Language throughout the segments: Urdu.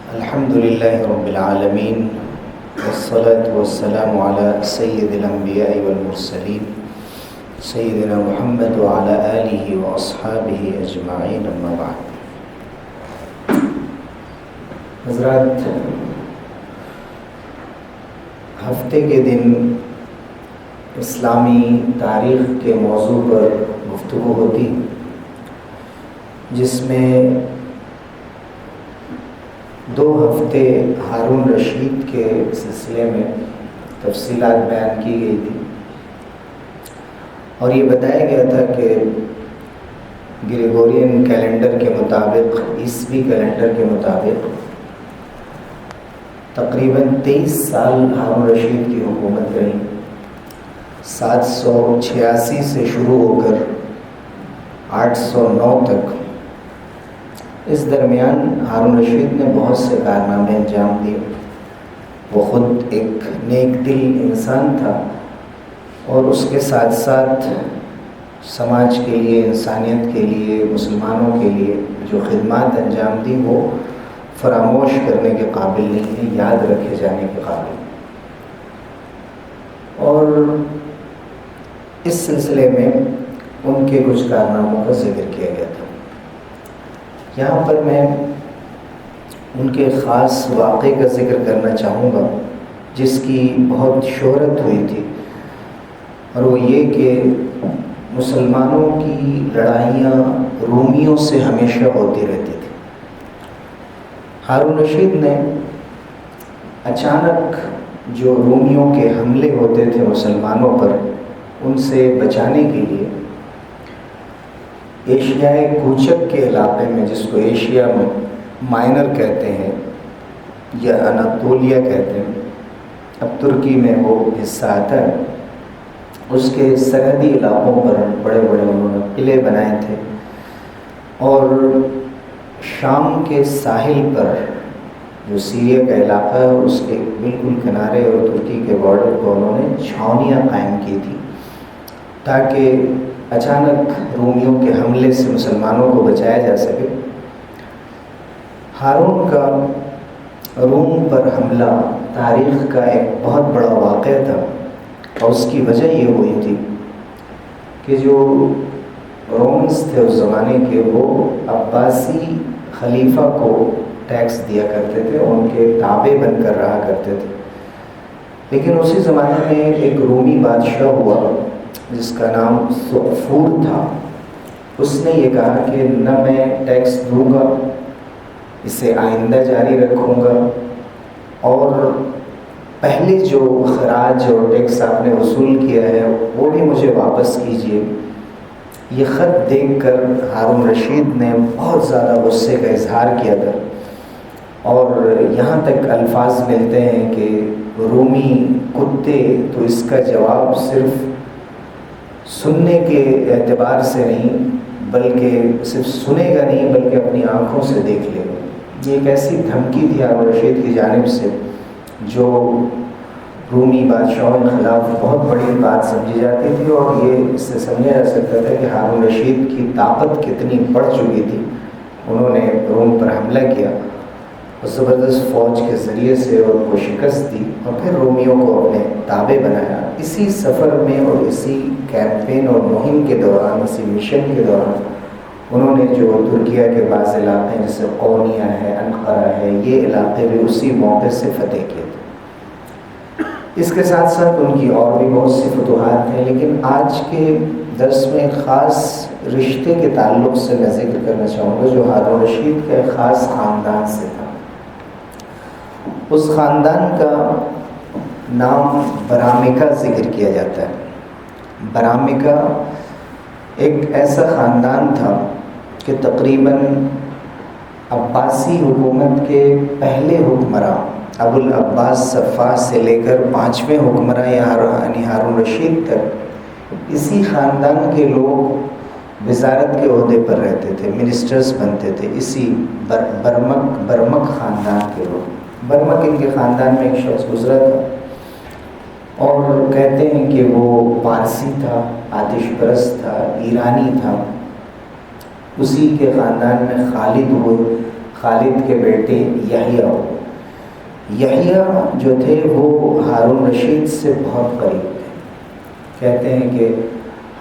الحمد لله رب العالمين والصلاة والسلام على سيد الأنبياء والمرسلين سيدنا محمد وعلى آله وأصحابه أجمعين أما بعد. حضرات، ہفتے کے دن اسلامی تاریخ کے موضوع پر گفتگو ہوتی جس میں 2 ہفتے ہارون رشید کے سلسلے میں تفصیلات بیان کی گئی تھی اور یہ بتایا گیا تھا کہ گریگورین کیلنڈر کے مطابق، عیسوی کیلنڈر کے مطابق تقریباً 23 سال ہارون رشید کی حکومت رہی. 786 سے شروع ہو کر 809 تک. اس درمیان ہارون رشید نے بہت سے کارنامے انجام دیے. وہ خود ایک نیک دل انسان تھا اور اس کے ساتھ ساتھ سماج کے لیے، انسانیت کے لیے، مسلمانوں کے لیے جو خدمات انجام دی وہ فراموش کرنے کے قابل نہیں ہے، یاد رکھے جانے کے قابل. اور اس سلسلے میں ان کے کچھ کارناموں کا ذکر کیا گیا تھا. یہاں پر میں ان کے خاص واقعے کا ذکر کرنا چاہوں گا جس کی بہت شہرت ہوئی تھی، اور وہ یہ کہ مسلمانوں کی لڑائیاں رومیوں سے ہمیشہ ہوتی رہتی تھی. ہارون رشید نے اچانک جو رومیوں کے حملے ہوتے تھے مسلمانوں پر، ان سے بچانے کے لیے ایشیائے کوچک کے علاقے میں، جس کو ایشیا مائنر کہتے ہیں یا اناطولیہ کہتے ہیں، اب ترکی میں وہ حصہ آتا ہے، اس کے سرحدی علاقوں پر بڑے بڑے انہوں نے قلعے بنائے تھے. اور شام کے ساحل پر جو سیریا کا علاقہ ہے اس کے بالکل کنارے اور ترکی کے بارڈر پر انہوں نے چھاؤنیاں قائم کی تھی تاکہ اچانک رومیوں کے حملے سے مسلمانوں کو بچایا جا سکے. ہارون کا روم پر حملہ تاریخ کا ایک بہت بڑا واقعہ تھا، اور اس کی وجہ یہ ہوئی تھی کہ جو رومنس تھے اس زمانے کے، وہ عباسی خلیفہ کو ٹیکس دیا کرتے تھے، ان کے تابع بن کر رہا کرتے تھے. لیکن اسی زمانے میں ایک رومی بادشاہ ہوا جس کا نام سقفور تھا. اس نے یہ کہا کہ نہ میں ٹیکس دوں گا، اسے آئندہ جاری رکھوں گا، اور پہلے جو خراج اور ٹیکس آپ نے وصول کیا ہے وہ بھی مجھے واپس کیجیے. یہ خط دیکھ کر ہارون رشید نے بہت زیادہ غصے کا اظہار کیا تھا، اور یہاں تک الفاظ ملتے ہیں کہ رومی کتے تو اس کا جواب صرف سننے کے اعتبار سے نہیں، بلکہ صرف سنے گا نہیں بلکہ اپنی آنکھوں سے دیکھ لے گا. یہ ایک ایسی دھمکی تھی ہارون رشید کی جانب سے جو رومی بادشاہوں کے خلاف بہت بڑی بات سمجھی جاتی تھی، اور یہ اس سے سمجھا جا سکتا تھا کہ ہارون رشید کی طاقت کتنی بڑھ چکی تھی. انہوں نے روم پر حملہ کیا اور زبردست فوج کے ذریعے سے ان کو شکست دی اور پھر رومیوں کو اپنے تابع بنایا. اسی سفر میں اور اسی کیمپین اور مہم کے دوران، اسی مشن کے دوران، انہوں نے جو ترکیہ کے بعض علاقے جیسے قونیہ ہے، انقرہ ہے، یہ علاقے بھی اسی موقع سے فتح کیے تھے. اس کے ساتھ ساتھ ان کی اور بھی بہت سی فتوحات ہیں، لیکن آج کے درس میں ایک خاص رشتے کے تعلق سے میں ذکر کرنا چاہوں گا جو ہارون رشید کے خاص خاندان سے تھا. اس خاندان کا نام برامکا ذکر کیا جاتا ہے. برامکا ایک ایسا خاندان تھا کہ تقریباً عباسی حکومت کے پہلے حکمراں ابو العباس صفا سے لے کر 5ویں حکمراں یعنی ہارون رشید تک اسی خاندان کے لوگ وزارت کے عہدے پر رہتے تھے، منسٹرز بنتے تھے. اسی برمک خاندان کے لوگ. برمک ان کے خاندان میں ایک شخص گزرا تھا اور کہتے ہیں کہ وہ پارسی تھا، آتش پرست تھا، ایرانی تھا. اسی کے خاندان میں خالد ہوئے. خالد کے بیٹے یحییٰ جو تھے وہ ہارون رشید سے بہت قریب تھے. کہتے ہیں کہ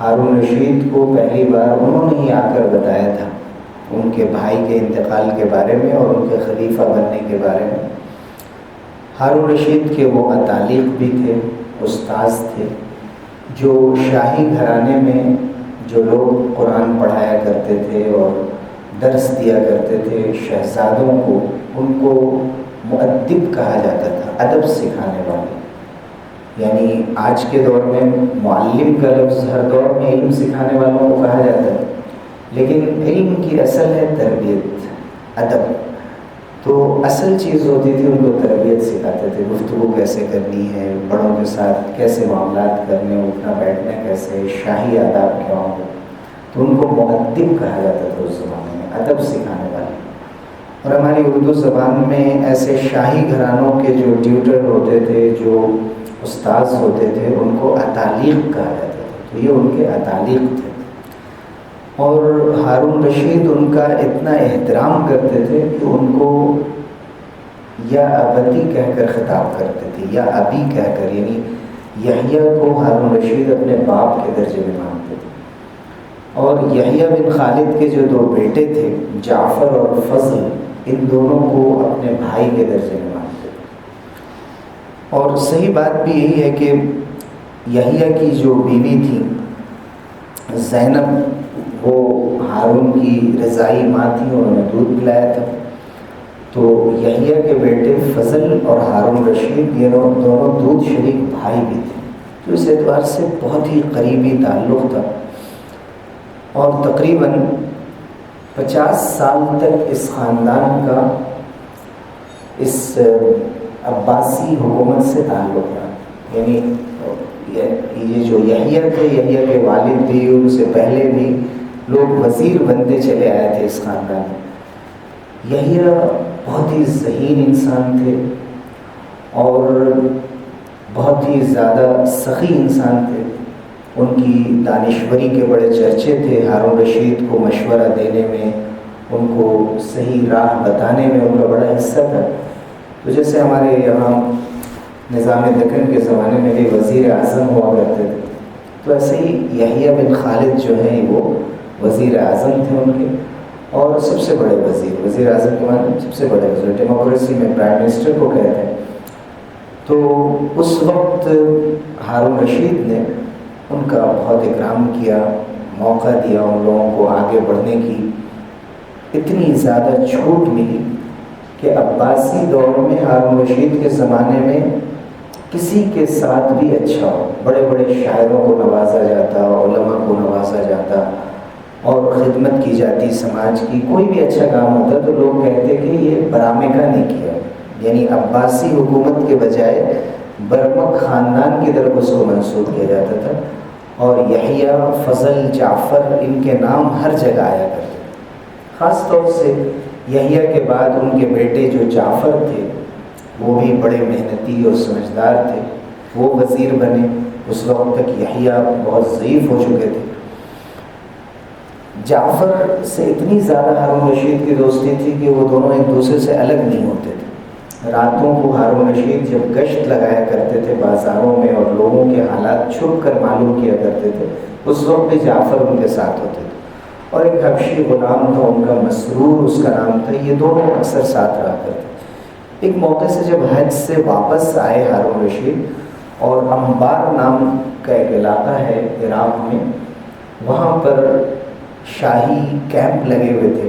ہارون رشید کو پہلی بار انہوں نے ہی آ کر بتایا تھا ان کے بھائی کے انتقال کے بارے میں اور ان کے خلیفہ بننے کے بارے میں. ہارون رشید کے وہ اتالیق بھی تھے، استاذ تھے، جو شاہی گھرانے میں جو لوگ قرآن پڑھایا کرتے تھے اور درس دیا کرتے تھے شہزادوں کو، ان کو مؤدب کہا جاتا تھا، ادب سکھانے والے. یعنی آج کے دور میں معلم کا لفظ ہر دور میں علم سکھانے والوں کو کہا جاتا ہے، لیکن علم کی اصل ہے تربیت، ادب. تو اصل چیز ہوتی تھی ان کو تربیت سکھاتے تھے، گفتگو کیسے کرنی ہے، بڑوں کے ساتھ کیسے معاملات کرنے، اٹھنا بیٹھنا کیسے، شاہی آداب کیا ہوں. تو ان کو مؤدب کہا جاتا تھا اس زمانے میں، ادب سکھانے والے. اور ہماری اردو زبان میں ایسے شاہی گھرانوں کے جو ٹیوٹر ہوتے تھے، جو استاذ ہوتے تھے، ان کو اتالیق کہا جاتا تھا. تو یہ ان کے اتالیق تھے. اور ہارون رشید ان کا اتنا احترام کرتے تھے کہ ان کو یا ابتی کہہ کر خطاب کرتے تھے، یا ابی کہہ کر. یعنی یحییٰ کو ہارون رشید اپنے باپ کے درجے میں مانتے تھے. اور یحییٰ بن خالد کے جو دو بیٹے تھے جعفر اور فضل، ان دونوں کو اپنے بھائی کے درجے میں مانتے تھے. اور صحیح بات بھی یہی ہے کہ یحییٰ کی جو بیوی تھی زینب، وہ ہارون کی رضائی ماں تھی، انہوں نے دودھ پلایا تھا. تو یحییٰ کے بیٹے فضل اور ہارون رشید یہ دونوں دودھ شریک بھائی بھی تھے. تو اس اعتبار سے بہت ہی قریبی تعلق تھا. اور تقریباً 50 سال تک اس خاندان کا اس عباسی حکومت سے تعلق رہا. یعنی یہ جو یحییٰ تھے، یحییٰ کے والد بھی، ان سے پہلے بھی لوگ وزیر بنتے چلے آئے تھے اس خاندان میں. یحییٰ بہت ہی ذہین انسان تھے اور بہت ہی زیادہ سخی انسان تھے. ان کی دانشوری کے بڑے چرچے تھے. ہارون رشید کو مشورہ دینے میں، ان کو صحیح راہ بتانے میں ان کا بڑا حصہ تھا. تو جیسے ہمارے یہاں نظام دکن کے زمانے میں بھی وزیر اعظم ہوا کرتے تھے، تو ایسے ہی یحییٰ بن خالد جو ہیں وہ وزیر اعظم تھے ان کے، اور سب سے بڑے وزیر اعظم کے معنی سب سے بڑے وزیر، ڈیموکریسی میں پرائم منسٹر کو کہتے ہیں. تو اس وقت ہارون رشید نے ان کا بہت اکرام کیا، موقع دیا ان لوگوں کو آگے بڑھنے کی. اتنی زیادہ چھوٹ ملی کہ عباسی دور میں ہارون رشید کے زمانے میں کسی کے ساتھ بھی اچھا ہو، بڑے بڑے شاعروں کو نوازا جاتا، علماء کو نوازا جاتا اور خدمت کی جاتی سماج کی. کوئی بھی اچھا کام ہوتا تو لوگ کہتے کہ یہ برامکہ نے کیا. یعنی عباسی حکومت کے بجائے برمک خاندان کی طرف اس کو منسوب کیا جاتا تھا. اور یحییٰ، فضل، جعفر، ان کے نام ہر جگہ آیا کرتے. خاص طور سے یحییٰ کے بعد ان کے بیٹے جو جعفر تھے وہ بھی بڑے محنتی اور سمجھدار تھے، وہ وزیر بنے. اس وقت تک یحییٰ بہت ضعیف ہو چکے تھے. جعفر سے اتنی زیادہ ہارون رشید کی دوستی تھی کہ وہ دونوں ایک دوسرے سے الگ نہیں ہوتے تھے. راتوں کو ہارون رشید جب گشت لگایا کرتے تھے بازاروں میں اور لوگوں کے حالات چھپ کر معلوم کیا کرتے تھے، اس وقت بھی جعفر ان کے ساتھ ہوتے تھے. اور ایک حبشی غلام تھا ان کا، مسرور اس کا نام تھا. یہ دونوں اکثر ساتھ رہا کرتے. ایک موقع سے جب حج سے واپس آئے ہارون رشید، اور انبار نام کا ایک علاقہ ہے عراق میں، وہاں پر شاہی کیمپ لگے ہوئے تھے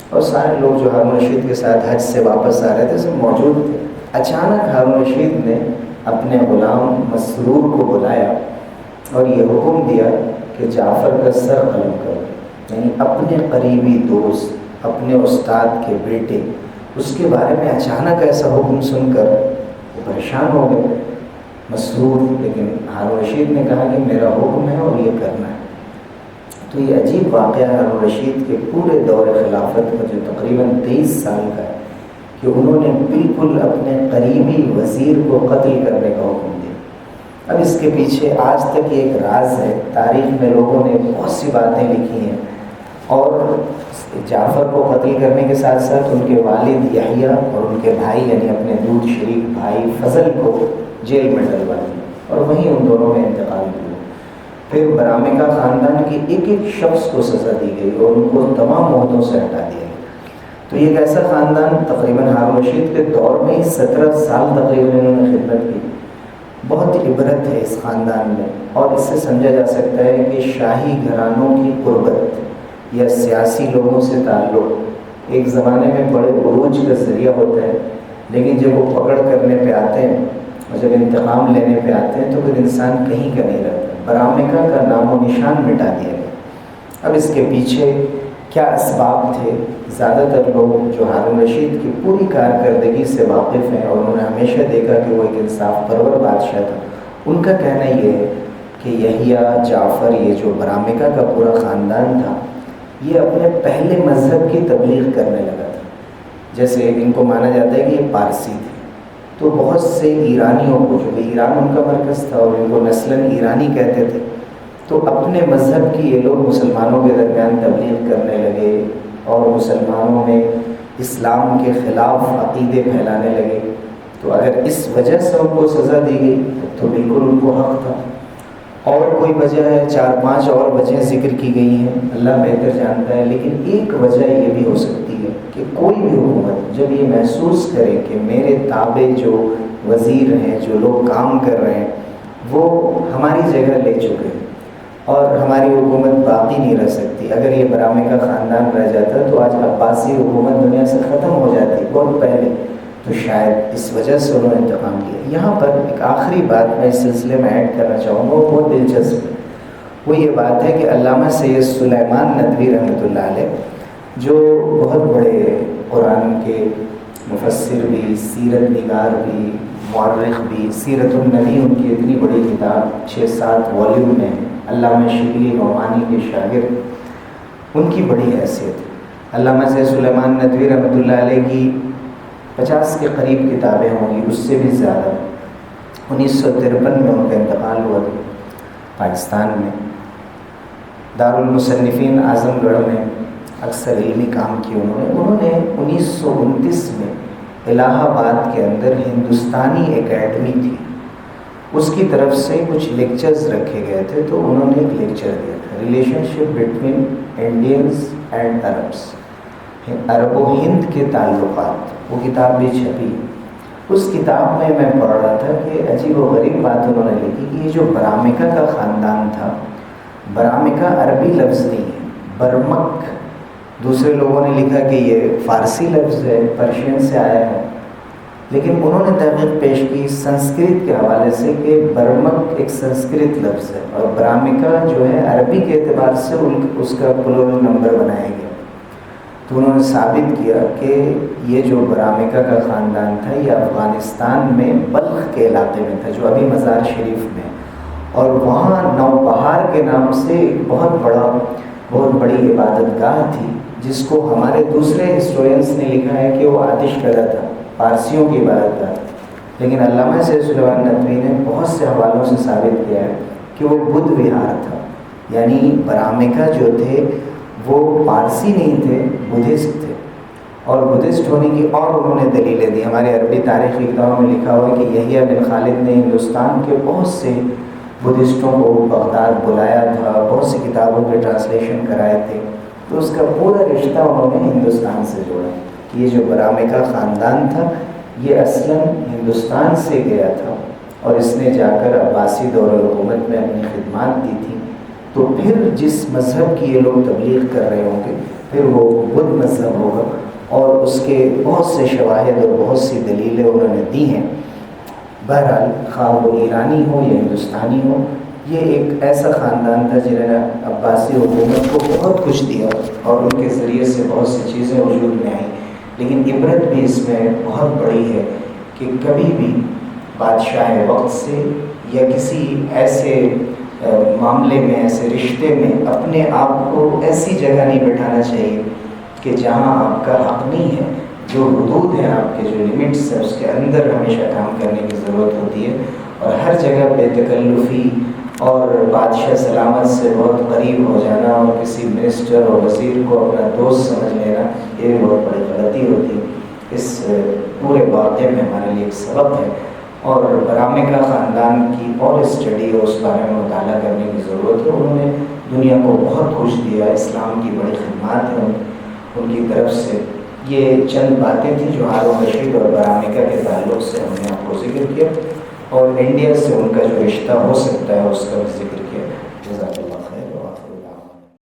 اور سارے لوگ جو ہارون رشید کے ساتھ حج سے واپس آ رہے تھے سب موجود تھے. اچانک ہارون رشید نے اپنے غلام مسرور کو بلایا اور یہ حکم دیا کہ جعفر کا سر قلم کرو. یعنی اپنے قریبی دوست، اپنے استاد کے بیٹے، اس کے بارے میں اچانک ایسا حکم سن کر وہ پریشان ہو گئے مسرور. لیکن ہارون رشید نے کہا کہ میرا حکم ہے اور یہ کرنا ہے. تو یہ عجیب واقعہ ہارون رشید کے پورے دور خلافت کا جو تقریباً 23 سال کا ہے کہ انہوں نے بالکل اپنے قریبی وزیر کو قتل کرنے کا حکم دیا. اب اس کے پیچھے آج تک یہ ایک راز ہے. تاریخ میں لوگوں نے بہت سی باتیں لکھی ہیں اور جعفر کو قتل کرنے کے ساتھ ساتھ ان کے والد یحییٰ اور ان کے بھائی یعنی اپنے دودھ شریک بھائی فضل کو جیل میں ڈلوا دیا اور وہیں ان دونوں میں انتقال ہوا۔ پھر برامکہ خاندان کے ایک ایک شخص کو سزا دی گئی اور ان کو تمام عہدوں سے ہٹا دیا گیا۔ تو یہ ایک ایسا خاندان تقریباً ہارون رشید کے دور میں ہی 17 سال تقریباً انہوں نے خدمت کی۔ بہت عبرت ہے اس خاندان میں، اور اس سے سمجھا جا سکتا ہے کہ شاہی گھرانوں کی قربت یا سیاسی لوگوں سے تعلق ایک زمانے میں بڑے عروج کا ذریعہ ہوتا ہے، لیکن جب وہ پکڑ کرنے پہ آتے ہیں اور جب انتقام لینے پہ آتے ہیں تو پھر انسان کہیں کا نہیں رہتا۔ برامکہ کا نام و نشان مٹا دیا گیا۔ اب اس کے پیچھے کیا اسباب تھے؟ زیادہ تر لوگ جو ہارون رشید کی پوری کارکردگی سے واقف ہیں اور انہوں نے ہمیشہ دیکھا کہ وہ ایک انصاف پرور بادشاہ تھا، ان کا کہنا یہ ہے کہ یحییٰ، جعفر، یہ جو برامکہ کا پورا خاندان تھا، یہ اپنے پہلے مذہب کی تبلیغ کرنے لگا تھا۔ جیسے ان کو مانا جاتا ہے کہ یہ پارسی تھے، تو بہت سے ایرانیوں کو، جو کہ ایران ان کا مرکز تھا اور ان کو نسلاً ایرانی کہتے تھے، تو اپنے مذہب کی یہ لوگ مسلمانوں کے درمیان تبلیغ کرنے لگے اور مسلمانوں میں اسلام کے خلاف عقیدے پھیلانے لگے۔ تو اگر اس وجہ سے ان کو سزا دی گئی تو بالکل ان کو حق تھا۔ اور کوئی وجہ ہے، 4-5 اور وجہیں ذکر کی گئی ہیں، اللہ بہتر جانتا ہے، لیکن ایک وجہ یہ بھی ہو سکتی ہے کہ کوئی بھی حکومت جب یہ محسوس کرے کہ میرے تابع جو وزیر ہیں، جو لوگ کام کر رہے ہیں، وہ ہماری جگہ لے چکے ہیں اور ہماری حکومت باقی نہیں رہ سکتی، اگر یہ برامکہ خاندان رہ جاتا تو آج عباسی حکومت دنیا سے ختم ہو جاتی بہت پہلے، تو شاید اس وجہ سے انہوں نے انتقام لیا۔ یہاں پر ایک آخری بات میں اس سلسلے میں ایڈ کرنا چاہوں گا، وہ بہت دلچسپ ہے۔ وہ یہ بات ہے کہ علامہ سید سلیمان ندوی رحمۃ اللہ علیہ، جو بہت بڑے قرآن کے مفسر بھی، سیرت نگار بھی، مورخ بھی، سیرت النبی ان کی اتنی بڑی کتاب 6-7 والیوم میں ہے، علامہ شبلی نعمانی کے شاگرد، ان کی بڑی حیثیت ہے۔ علامہ سید سلیمان ندوی رحمۃ اللہ علیہ کی 50 کے قریب کتابیں ہوں گی، اس سے بھی زیادہ۔ 1953 میں ان کا انتقال ہوا تھا پاکستان میں۔ دارالمصنفین اعظم گڑھ میں اکثر علمی کام کیے انہوں نے 1929 میں الہ آباد کے اندر ہندوستانی اکیڈمی تھی، اس کی طرف سے کچھ لیکچرز رکھے گئے تھے، تو انہوں نے ایک لیکچر دیا تھا، relationship between Indians and Arabs, عرب و ہند کے تعلقات۔ وہ کتاب بھی چھپی۔ اس کتاب میں میں پڑھ رہا تھا کہ عجیب و غریب بات انہوں نے لکھی کہ یہ جو برامکہ کا خاندان تھا، برامکہ عربی لفظ نہیں ہے، برمک، دوسرے لوگوں نے لکھا کہ یہ فارسی لفظ ہے، پرشین سے آیا ہے، لیکن انہوں نے تحقیق پیش کی سنسکرت کے حوالے سے کہ برمک ایک سنسکرت لفظ ہے اور برامکہ جو ہے عربی کے اعتبار سے اس کا پلورل نمبر بنایا گیا۔ تو انہوں نے ثابت کیا کہ یہ جو برامکہ کا خاندان تھا یہ افغانستان میں بلخ کے علاقے میں تھا، جو ابھی مزار شریف میں، اور وہاں نوبہار کے نام سے ایک بہت بڑی عبادت گاہ تھی، جس کو ہمارے دوسرے ہسٹورینس نے لکھا ہے کہ وہ آتش کدہ تھا، پارسیوں کی عبادت گاہ، لیکن علامہ سید سلیمان ندوی نے بہت سے حوالوں سے ثابت کیا ہے کہ وہ بدھ وہار تھا، یعنی برامکہ جو تھے وہ پارسی نہیں تھے، بدھسٹ تھے، اور بدھسٹ ہونے کی اور انہوں نے دلیلیں دی۔ ہمارے عربی تاریخی کتابوں میں لکھا ہوا ہے کہ یحییٰ بن خالد نے ہندوستان کے بہت سے بدھسٹوں کو بغداد بلایا تھا، بہت سی کتابوں کے ٹرانسلیشن کرائے تھے، تو اس کا پورا رشتہ انہوں نے ہندوستان سے جوڑا کہ یہ جو برامکہ خاندان تھا یہ اصلاً ہندوستان سے گیا تھا اور اس نے جا کر عباسی دور حکومت میں اپنی خدمات دی تھی، تو پھر جس مذہب کی یہ لوگ تبلیغ کر رہے ہوں گے پھر وہ بدھ مذہب ہوگا، اور اس کے بہت سے شواہد اور بہت سی دلیلیں انہوں نے دی ہیں۔ بہرحال خواہ وہ ایرانی ہو یا ہندوستانی ہو، یہ ایک ایسا خاندان تھا جنہوں نے عباسی حکومت کو بہت کچھ دیا اور ان کے ذریعے سے بہت سی چیزیں وجود میں آئیں، لیکن عبرت بھی اس میں بہت بڑی ہے کہ کبھی بھی بادشاہ وقت سے یا کسی ایسے معاملے میں، ایسے رشتے میں اپنے آپ کو ایسی جگہ نہیں بٹھانا چاہیے کہ جہاں آپ کا حق نہیں ہے۔ جو حدود ہیں، آپ کے جو لمٹس ہیں، اس کے اندر ہمیشہ کام کرنے کی ضرورت ہوتی ہے، اور ہر جگہ بے تکلفی اور بادشاہ سلامت سے بہت قریب ہو جانا اور کسی منسٹر اور وزیر کو اپنا دوست سمجھ لینا، یہ بھی بہت بڑی غلطی ہوتی ہے۔ اس پورے واقعے میں ہمارے لیے ایک سبق ہے، اور برامکا خاندان کی اور اسٹڈی اور اس بارے میں مطالعہ کرنے کی ضرورت ہے۔ انہوں نے دنیا کو بہت کچھ دیا، اسلام کی بڑی خدمات ہیں ان کی طرف سے۔ یہ چند باتیں تھیں جو ہارون رشید اور برامکا کے تعلق سے ہم نے آپ کو ذکر کیا، اور انڈیا سے ان کا جو رشتہ ہو سکتا ہے اس کا بھی ذکر